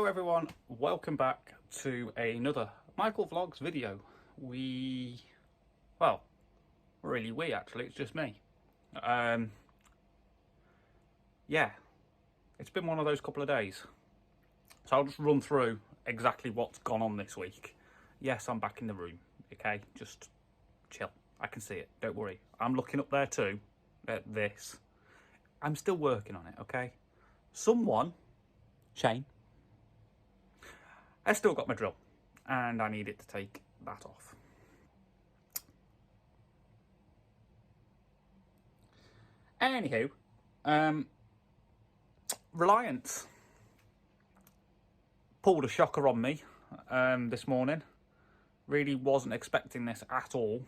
everyone, welcome back to another Michael Vlogs video. Well, we actually, it's just me. Yeah, it's been one of those couple of days. So I'll just run through exactly what's gone on this week. Yes, I'm back in the room, okay? Just chill. I can see it, don't worry. I'm looking up there too, at this. I'm still working on it, okay? Someone, Shane, I still got my drill and I need it to take that off. Anywho, Reliance pulled a shocker on me this morning. Really wasn't expecting this at all.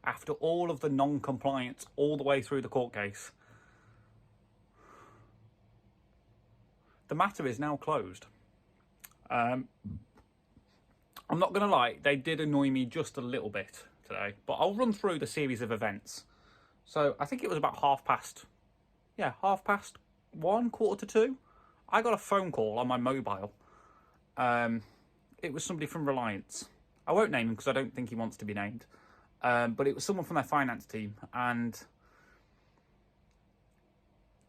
After all of the non-compliance all the way through the court case, the matter is now closed. I'm not going to lie, they did annoy me just a little bit today, but I'll run through the series of events. So I think it was about 1:30, 1:45. I got a phone call on my mobile. It was somebody from Reliance. I won't name him because I don't think he wants to be named. But it was someone from their finance team, and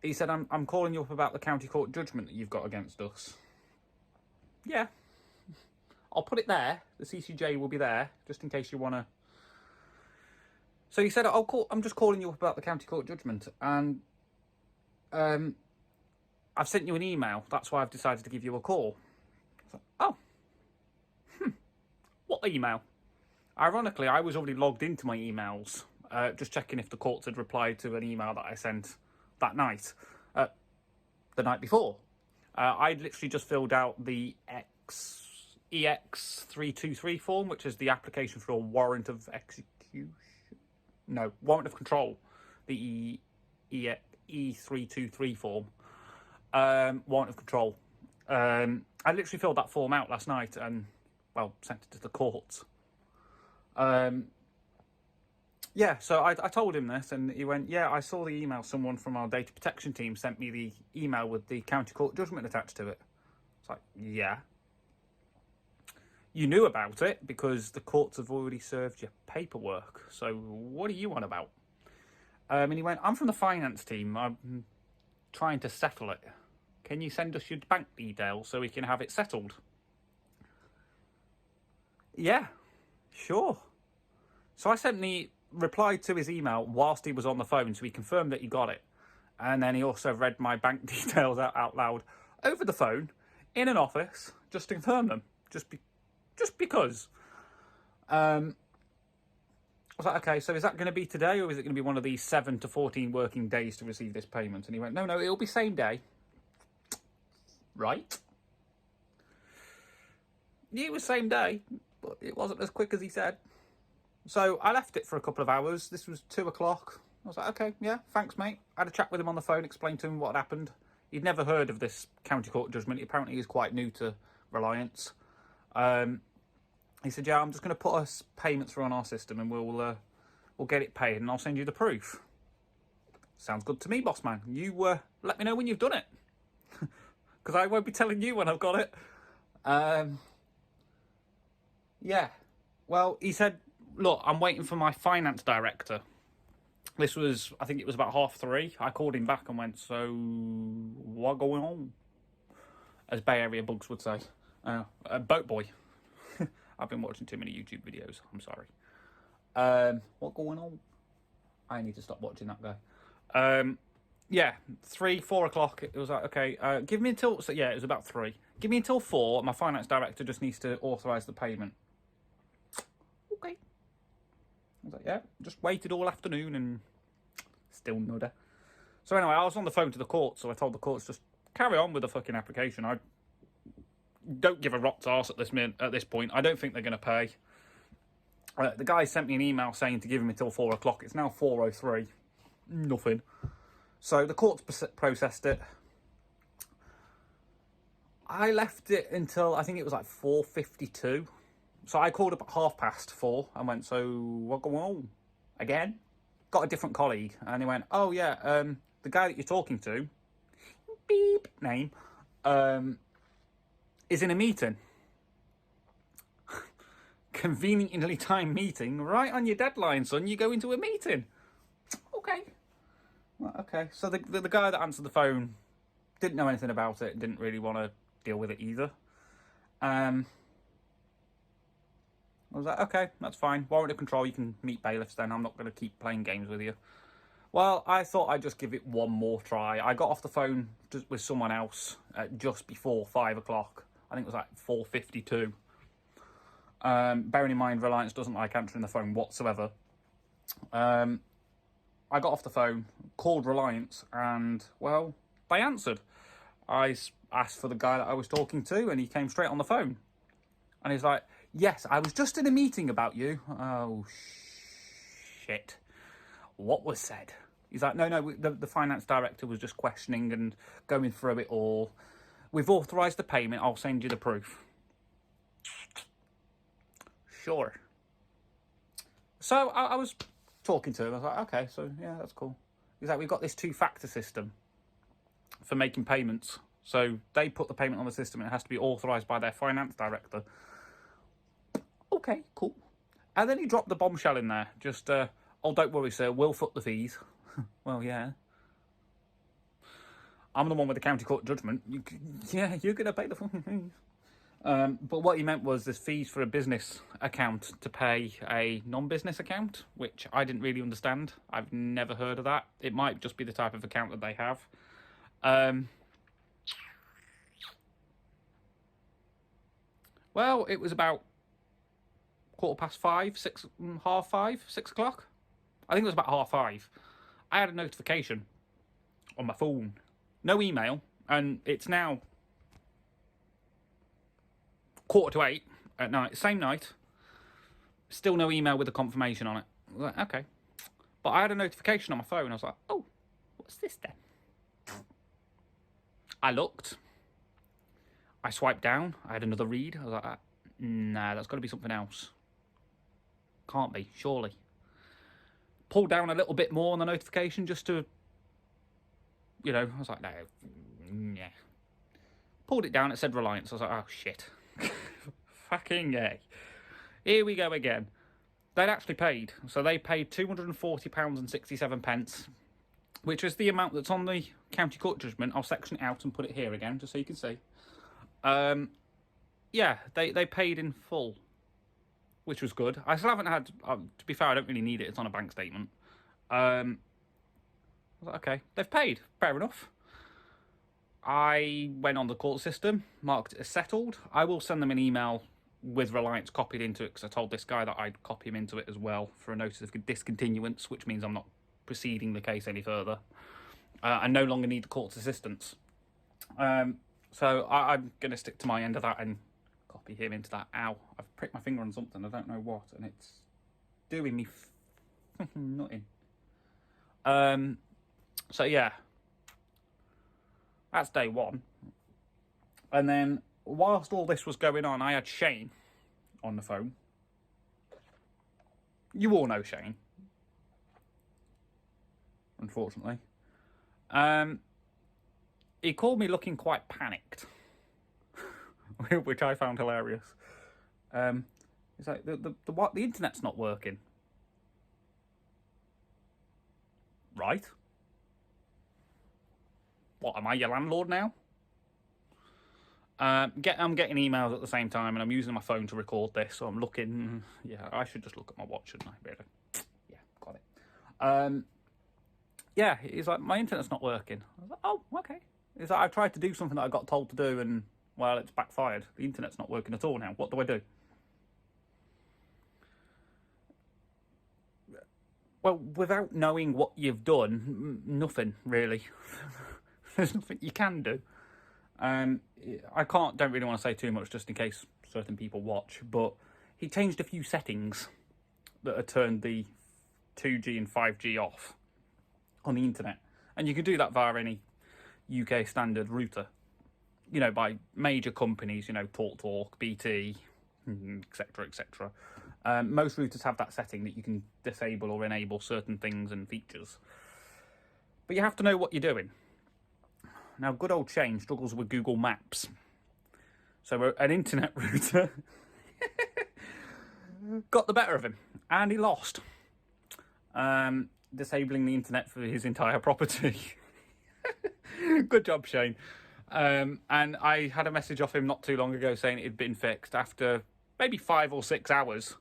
he said, I'm calling you up about the county court judgment that you've got against us. Yeah, I'll put it there. The CCJ will be there, just in case you want to. So he said, I'm just calling you up about the county court judgment, and I've sent you an email. That's why I've decided to give you a call. I thought, what email? Ironically, I was already logged into my emails, just checking if the courts had replied to an email that I sent that night, the night before. I'd literally just filled out the EX323 form, which is the application for a warrant of execution. No, warrant of control. The E323 form. Warrant of control. I literally filled that form out last night and, well, sent it to the courts. Yeah, so I told him this, and he went, yeah, I saw the email. Someone from our data protection team sent me the email with the county court judgment attached to it. It's like, yeah. You knew about it because the courts have already served your paperwork. So what are you on about? And he went, I'm from the finance team. I'm trying to settle it. Can you send us your bank details so we can have it settled? Yeah, sure. So I replied to his email whilst he was on the phone, so he confirmed that he got it. And then he also read my bank details out loud over the phone in an office, just to confirm them, just because. I was like, okay, so is that going to be today, or is it going to be one of these 7 to 14 working days to receive this payment? And he went, no, it'll be same day. Right. It was same day, but it wasn't as quick as he said. So I left it for a couple of hours. This was 2 o'clock. I was like, okay, yeah, thanks, mate. I had a chat with him on the phone, explained to him what had happened. He'd never heard of this county court judgment. Apparently he's quite new to Reliance. He said, yeah, I'm just going to put us payments through on our system and we'll get it paid and I'll send you the proof. Sounds good to me, boss man. You let me know when you've done it. Because I won't be telling you when I've got it. Yeah. Well, he said, look, I'm waiting for my finance director. This was, I think it was about 3:30. I called him back and went, so what going on? As Bay Area bugs would say. Boat boy. I've been watching too many YouTube videos. I'm sorry. What going on? I need to stop watching that guy. Yeah, 4 o'clock. It was like, okay, give me until, so yeah, it was about 3. Give me until 4. My finance director just needs to authorise the payment. Okay. I was like, yeah, just waited all afternoon and still nada. So anyway, I was on the phone to the court, so I told the courts just carry on with the fucking application. I don't give a rot's arse at this point. I don't think they're going to pay. The guy sent me an email saying to give him until 4 o'clock. It's now 4:03. Nothing. So the courts processed it. I left it until, I think it was like 4:52. So I called up at 4:30 and went, so what going on? Again? Got a different colleague. And he went, oh yeah, the guy that you're talking to, beep, name, is in a meeting. Conveniently timed meeting, right on your deadline, son. You go into a meeting. Okay. Well, okay. So the guy that answered the phone didn't know anything about it, didn't really want to deal with it either. I was like, okay, that's fine. Warrant of control, you can meet bailiffs then. I'm not going to keep playing games with you. Well, I thought I'd just give it one more try. I got off the phone with someone else at just before 5 o'clock. I think it was like 4:52. Bearing in mind, Reliance doesn't like answering the phone whatsoever. I got off the phone, called Reliance, and, well, they answered. I asked for the guy that I was talking to, and he came straight on the phone. And he's like, yes, I was just in a meeting about you. Oh, shit. What was said? He's like, no, the finance director was just questioning and going through it all. We've authorised the payment. I'll send you the proof. Sure. So I was talking to him. I was like, okay, so yeah, that's cool. He's like, we've got this two-factor system for making payments. So they put the payment on the system and it has to be authorised by their finance director. Okay, cool. And then he dropped the bombshell in there. Just, oh, don't worry, sir, we'll foot the fees. Well, yeah. I'm the one with the county court judgment. Yeah, you're going to pay the fucking fees. But what he meant was there's fees for a business account to pay a non-business account, which I didn't really understand. I've never heard of that. It might just be the type of account that they have. Well, it was about 5:15, 6, half 5, 6 o'clock. I think it was about 5:30. I had a notification on my phone. No email, and it's now 7:45 at night, same night. Still no email with a confirmation on it. I was like, okay. But I had a notification on my phone. I was like, oh, what's this then? I looked. I swiped down. I had another read. I was like, nah, that's got to be something else. Can't be, surely. Pulled down a little bit more on the notification just to, you know, I was like, no, yeah. Pulled it down, it said Reliance. I was like, oh, shit. Fucking yay. Here we go again. They'd actually paid. So they paid £240.67, which is the amount that's on the county court judgment. I'll section it out and put it here again, just so you can see. Yeah, they paid in full, which was good. I still haven't had, to be fair, I don't really need it. It's on a bank statement. I was like, okay, they've paid. Fair enough. I went on the court system, marked it as settled. I will send them an email with Reliance copied into it, because I told this guy that I'd copy him into it as well for a notice of discontinuance, which means I'm not proceeding the case any further. I no longer need the court's assistance. So I'm going to stick to my end of that and copy him into that. Ow, I've pricked my finger on something, I don't know what, and it's doing me nothing. So yeah, that's day one. And then whilst all this was going on, I had Shane on the phone. You all know Shane, unfortunately. He called me looking quite panicked, which I found hilarious. He's like, the internet's not working. Right. What, am I your landlord now? I'm getting emails at the same time, and I'm using my phone to record this, so I'm looking. Yeah, I should just look at my watch, shouldn't I? Really? Yeah, got it. Yeah, he's like, my internet's not working. I was like, oh, okay. He's like, I tried to do something that I got told to do, and, well, it's backfired. The internet's not working at all now. What do I do? Well, without knowing what you've done, nothing, really. There's nothing you can do. Don't really want to say too much just in case certain people watch, but he changed a few settings that had turned the 2G and 5G off on the internet. And you can do that via any UK standard router, you know, by major companies, you know, TalkTalk, BT, etc., etc. Most routers have that setting that you can disable or enable certain things and features. But you have to know what you're doing. Now, good old Shane struggles with Google Maps. So an internet router got the better of him, and he lost, disabling the internet for his entire property. Good job, Shane. And I had a message off him not too long ago saying it had been fixed. After maybe 5 or 6 hours,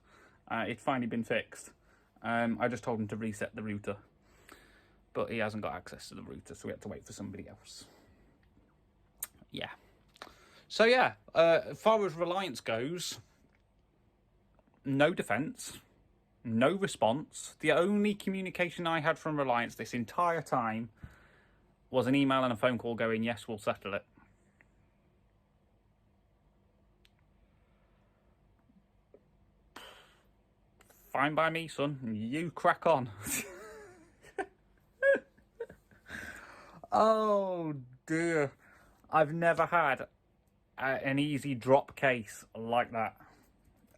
it'd finally been fixed. I just told him to reset the router, but he hasn't got access to the router, so we had to wait for somebody else. Yeah. So yeah, as far as Reliance goes, no defence, no response. The only communication I had from Reliance this entire time was an email and a phone call going, yes, we'll settle it. Fine by me, son. You crack on. Oh dear. I've never had an easy drop case like that.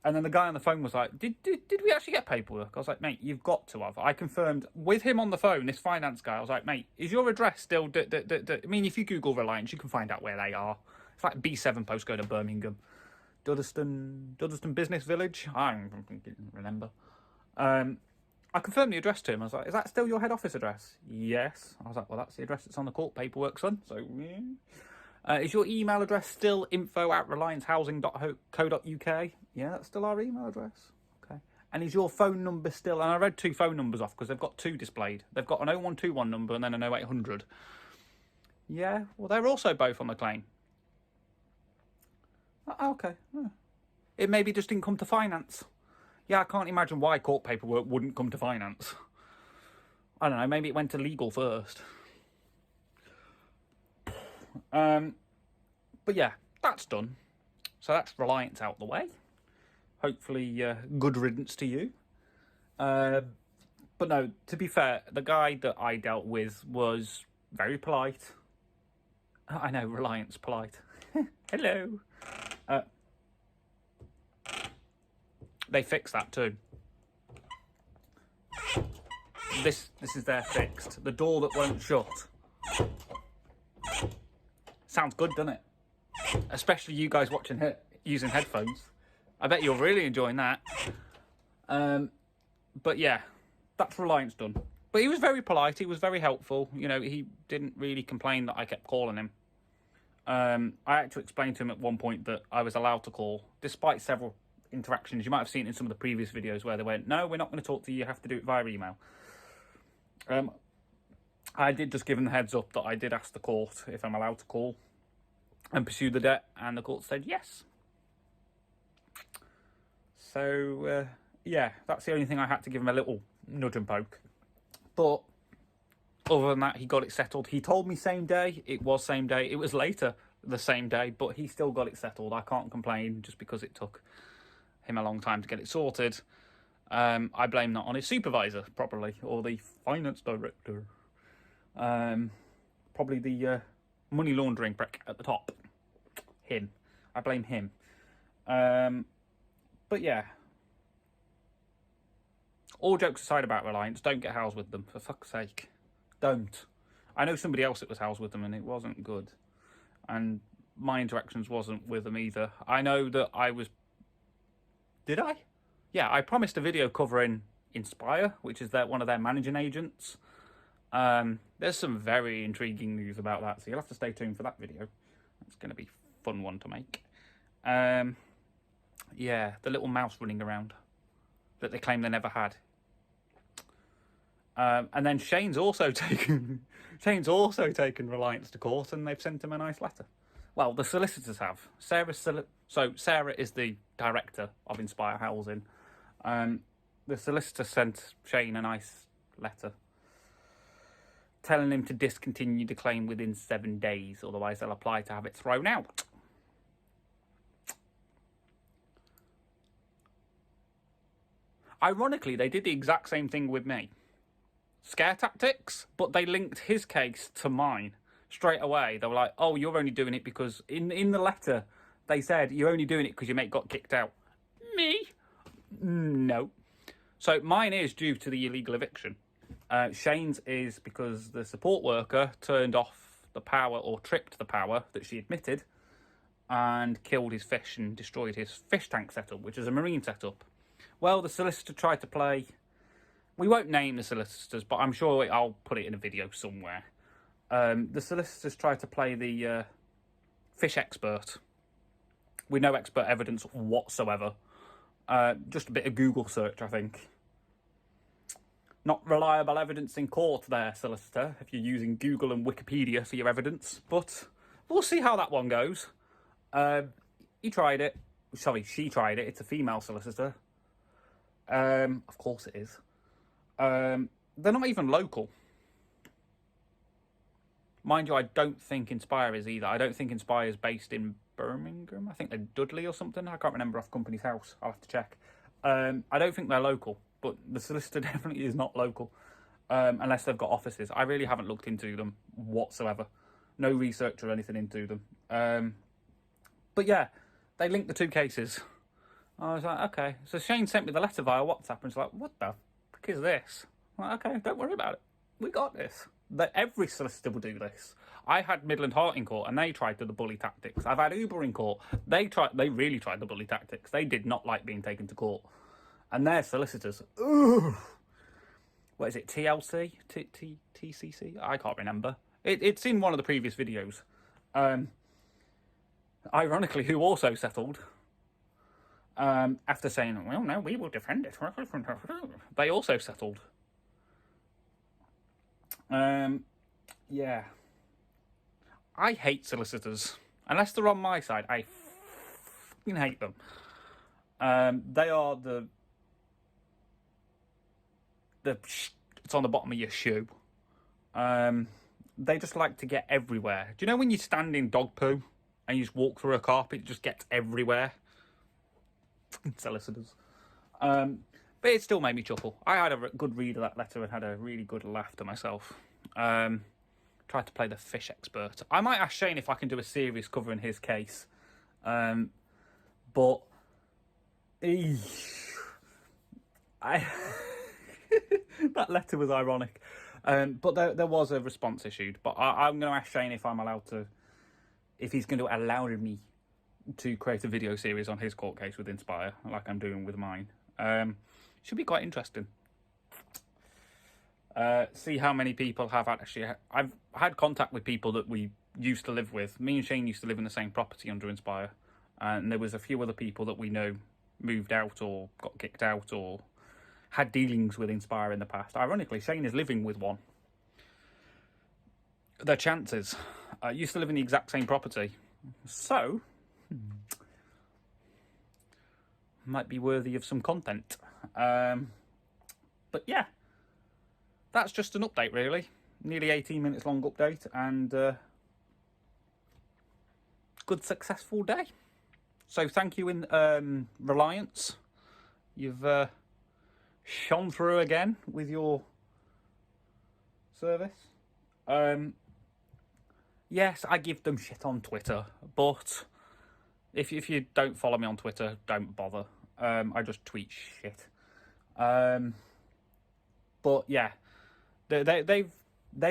And then the guy on the phone was like, did we actually get paperwork? I was like, mate, you've got to have. I confirmed with him on the phone, this finance guy, I was like, mate, is your address still... I mean, if you Google Reliance, you can find out where they are. It's like B7 postcode of Birmingham. Duddeston Business Village? I don't remember. I confirmed the address to him. I was like, is that still your head office address? Yes. I was like, well, that's the address that's on the court paperwork, son. So, yeah. Is your email address still info@reliancehousing.co.uk? Yeah, that's still our email address. Okay. And is your phone number still... And I read 2 phone numbers off because they've got 2 displayed. They've got an 0121 number and then an 0800. Yeah, well, they're also both on the claim. Okay. It maybe just didn't come to finance. Yeah, I can't imagine why court paperwork wouldn't come to finance. I don't know, maybe it went to legal first. But yeah, that's done. So that's Reliance out the way. Hopefully, good riddance to you. But no, to be fair, the guy that I dealt with was very polite. I know, Reliance polite. Hello. They fixed that too. This is their fixed. The door that won't shut. Sounds good, doesn't it? Especially you guys watching using headphones. I bet you're really enjoying that. But yeah, that's Reliance done. But he was very polite. He was very helpful. You know, he didn't really complain that I kept calling him. I had to explain to him at one point that I was allowed to call, despite several interactions. You might have seen in some of the previous videos where they went, no, we're not going to talk to you. You have to do it via email. I did just give them the heads up that I did ask the court if I'm allowed to call and pursue the debt, and the court said yes. So, yeah, that's the only thing I had to give him a little nudge and poke. But other than that, he got it settled. He told me same day. It was same day. It was later the same day, but he still got it settled. I can't complain just because it took him a long time to get it sorted. I blame that on his supervisor, probably, or the finance director. Probably the money laundering prick at the top. Him. I blame him. But yeah. All jokes aside about Reliance, don't get housed with them, for fuck's sake. Don't. I know somebody else that was housed with them and it wasn't good. And my interactions wasn't with them either. I know that I was... Did I? Yeah, I promised a video covering Inspire, which is one of their managing agents. There's some very intriguing news about that, so you'll have to stay tuned for that video. It's going to be a fun one to make. Yeah, the little mouse running around that they claim they never had. And then Shane's also taken Reliance to court, and they've sent him a nice letter. Well, the solicitors have. So Sarah is the director of Inspire Housing. The solicitor sent Shane a nice letter telling him to discontinue the claim within 7 days, otherwise they'll apply to have it thrown out. Ironically, they did the exact same thing with me. Scare tactics, but they linked his case to mine straight away. They were like, oh, you're only doing it because... In the letter, they said, you're only doing it because your mate got kicked out. Me? No. So mine is due to the illegal eviction. Shane's is because the support worker turned off the power or tripped the power that she admitted and killed his fish and destroyed his fish tank setup, which is a marine setup. Well, the solicitor tried to play... We won't name the solicitors, but I'm sure I'll put it in a video somewhere. The solicitors tried to play the fish expert with no expert evidence whatsoever. Just a bit of Google search, I think. Not reliable evidence in court there, solicitor, if you're using Google and Wikipedia for your evidence. But we'll see how that one goes. He tried it. Sorry, she tried it. It's a female solicitor. Of course it is. They're not even local. Mind you, I don't think Inspire is either. I don't think Inspire is based in Birmingham. I think they're Dudley or something. I can't remember off company's house. I'll have to check. I don't think they're local, but the solicitor definitely is not local, unless they've got offices. I really haven't looked into them whatsoever. No research or anything into them. But yeah, they linked the two cases. I was like, okay. So Shane sent me the letter via WhatsApp, and it's like, what the fuck is this? I'm like, okay, don't worry about it. We got this. Every solicitor will do this. I had Midland Heart in court, and they tried the bully tactics. I've had Uber in court. They really tried the bully tactics. They did not like being taken to court. And their solicitors, ooh, what is it, TLC? TCC? I can't remember. It's in one of the previous videos. Ironically, who also settled, after saying, well, no, we will defend it. They also settled. Yeah. I hate solicitors. Unless they're on my side, I fucking hate them. They are it's on the bottom of your shoe. They just like to get everywhere. Do you know when you stand in dog poo and you just walk through a carpet, it just gets everywhere? Solicitors. But it still made me chuckle. I had a good read of that letter and had a really good laugh to myself. Tried to play the fish expert. I might ask Shane if I can do a series covering his case. But... that letter was ironic. But there was a response issued. But I'm going to ask Shane if I'm allowed to... If he's going to allow me to create a video series on his court case with Inspire, like I'm doing with mine. Should be quite interesting. See how many people have actually... I've had contact with people that we used to live with. Me and Shane used to live in the same property under Inspire. And there was a few other people that we know moved out or got kicked out or had dealings with Inspire in the past. Ironically, Shane is living with one. Their chances. Used to live in the exact same property. So... might be worthy of some content. But yeah, that's just an update really. Nearly 18 minutes long update, and good successful day. So thank you in Reliance. You've shone through again with your service. Yes, I give them shit on Twitter, but if you don't follow me on Twitter, don't bother. I just tweet shit. But yeah, they've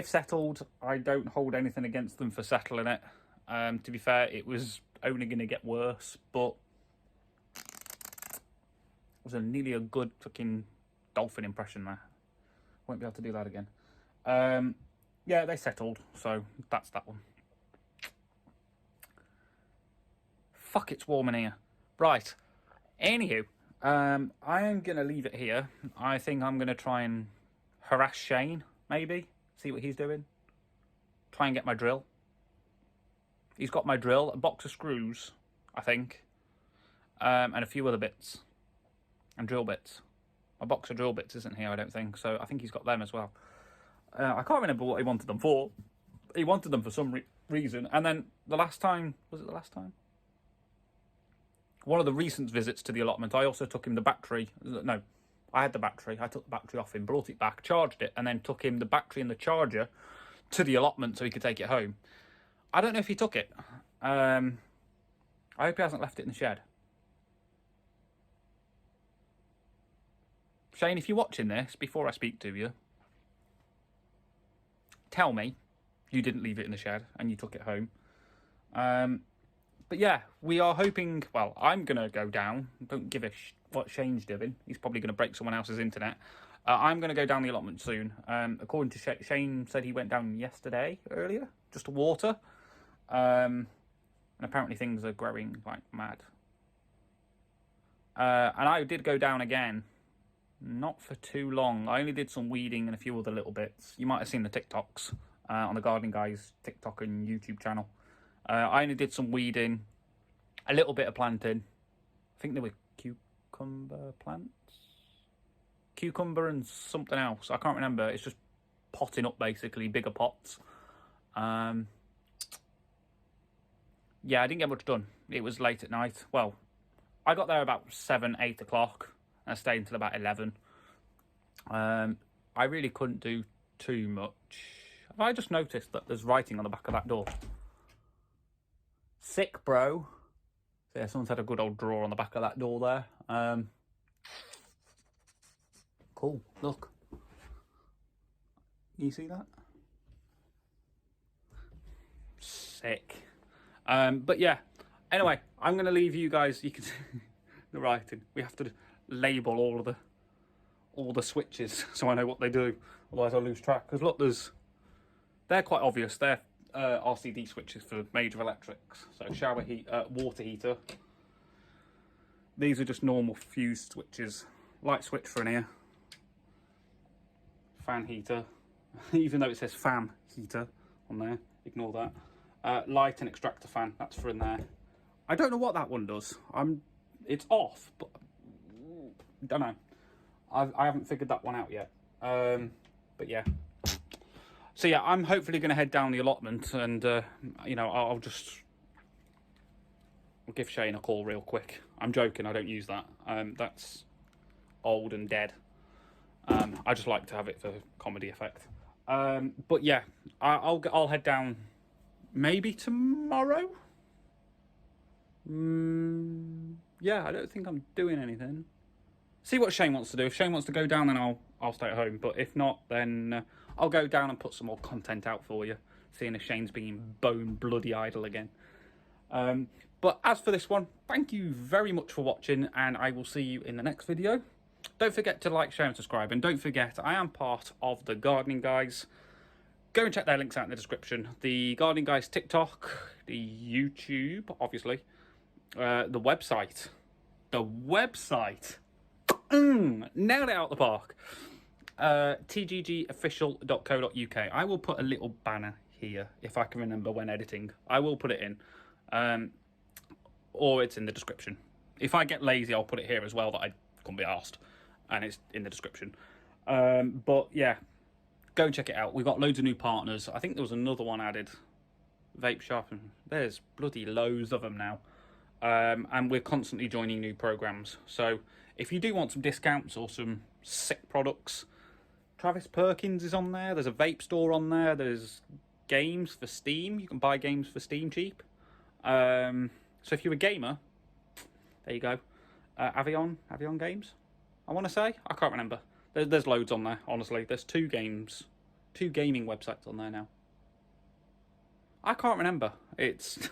settled. I don't hold anything against them for settling it. To be fair, it was only going to get worse, but it was nearly a good fucking dolphin impression there. Won't be able to do that again. Yeah, they settled, so that's that one. Fuck, it's warm in here. Right. Anywho, I am going to leave it here. I think I'm going to try and harass Shane, maybe. See what he's doing. Try and get my drill. He's got my drill, a box of screws, I think. And a few other bits. And drill bits. A box of drill bits isn't here, I don't think. So I think he's got them as well. I can't remember what he wanted them for. He wanted them for some reason. And then the last time... Was it the last time? One of the recent visits to the allotment, I also took him the battery. No, I had the battery. I took the battery off him, brought it back, charged it, and then took him the battery and the charger to the allotment so he could take it home. I don't know if he took it. I hope he hasn't left it in the shed. Shane, if you're watching this, before I speak to you, tell me you didn't leave it in the shed and you took it home. But yeah, we are hoping, well, I'm going to go down. Don't give a what Shane's doing. He's probably going to break someone else's internet. I'm going to go down the allotment soon. According to Shane said he went down yesterday, earlier, just to water. And apparently things are growing like mad. And I did go down again. Not for too long. I only did some weeding and a few other little bits. You might have seen the TikToks on the Gardening Guys TikTok and YouTube channel. I only did some weeding, a little bit of planting. I think they were cucumber plants? Cucumber and something else. I can't remember. It's just potting up, basically, bigger pots. Yeah, I didn't get much done. It was late at night. Well, I got there about 7, 8 o'clock. And I stayed until about 11. I really couldn't do too much. I just noticed that there's writing on the back of that door. Sick, bro. So yeah, someone's had a good old drawer on the back of that door there. Cool, look. You see that? Sick. But yeah, anyway, I'm going to leave you guys. You can see the writing. We have to label all the switches so I know what they do. Otherwise I'll lose track. Because look, they're quite obvious. They're RCD switches for major electrics. So shower heat, water heater. These are just normal fused switches. Light switch for in here. Fan heater. Even though it says fan heater on there, ignore that. Light and extractor fan. That's for in there. I don't know what that one does. It's off, but don't know. I haven't figured that one out yet. But yeah. So yeah, I'm hopefully going to head down the allotment, and you know, I'll give Shane a call real quick. I'm joking. I don't use that. That's old and dead. I just like to have it for comedy effect. But yeah, I'll head down maybe tomorrow. Yeah, I don't think I'm doing anything. See what Shane wants to do. If Shane wants to go down, then I'll stay at home. But if not, then I'll go down and put some more content out for you, seeing if Shane's being bone bloody idle again. But as for this one, thank you very much for watching, and I will see you in the next video. Don't forget to like, share and subscribe, and don't forget I am part of the Gardening Guys. Go and check their links out in the description. The Gardening Guys TikTok, the YouTube, obviously, the website. Nailed it out the park. tggofficial.co.uk. I will put a little banner here if I can remember when editing. I will put it in, or it's in the description. If I get lazy, I'll put it here as well, that I couldn't be asked, and it's in the description. But yeah, go and check it out. We've got loads of new partners. I think there was another one added, Vape Shop, and there's bloody loads of them now. And we're constantly joining new programs. So if you do want some discounts or some sick products, Travis Perkins is on there. There's a vape store on there. There's games for Steam. You can buy games for Steam cheap. So if you're a gamer, there you go. Avion Games, I want to say. I can't remember. There's loads on there, honestly. There's two gaming websites on there now. I can't remember. It's...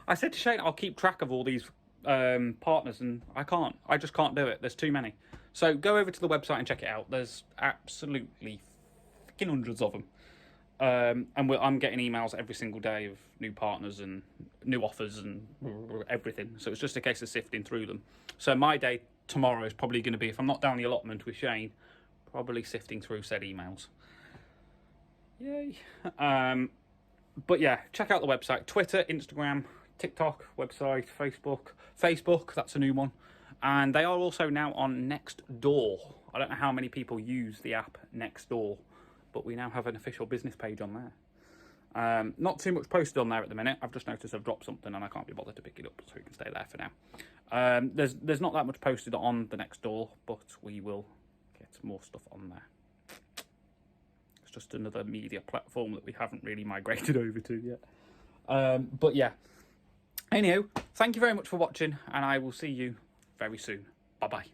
I said to Shane, I'll keep track of all these partners, and I can't. I just can't do it. There's too many. So go over to the website and check it out. There's absolutely fucking hundreds of them. And I'm getting emails every single day of new partners and new offers and everything. So it's just a case of sifting through them. So my day tomorrow is probably going to be, if I'm not down the allotment with Shane, probably sifting through said emails. Yay. But yeah, check out the website. Twitter, Instagram, TikTok, website, Facebook, that's a new one. And they are also now on Nextdoor. I don't know how many people use the app Nextdoor, but we now have an official business page on there. Not too much posted on there at the minute. I've just noticed I've dropped something and I can't be bothered to pick it up, so we can stay there for now. There's not that much posted on the Nextdoor, but we will get more stuff on there. It's just another media platform that we haven't really migrated over to yet. But yeah. Anyhow, thank you very much for watching, and I will see you very soon. Bye-bye.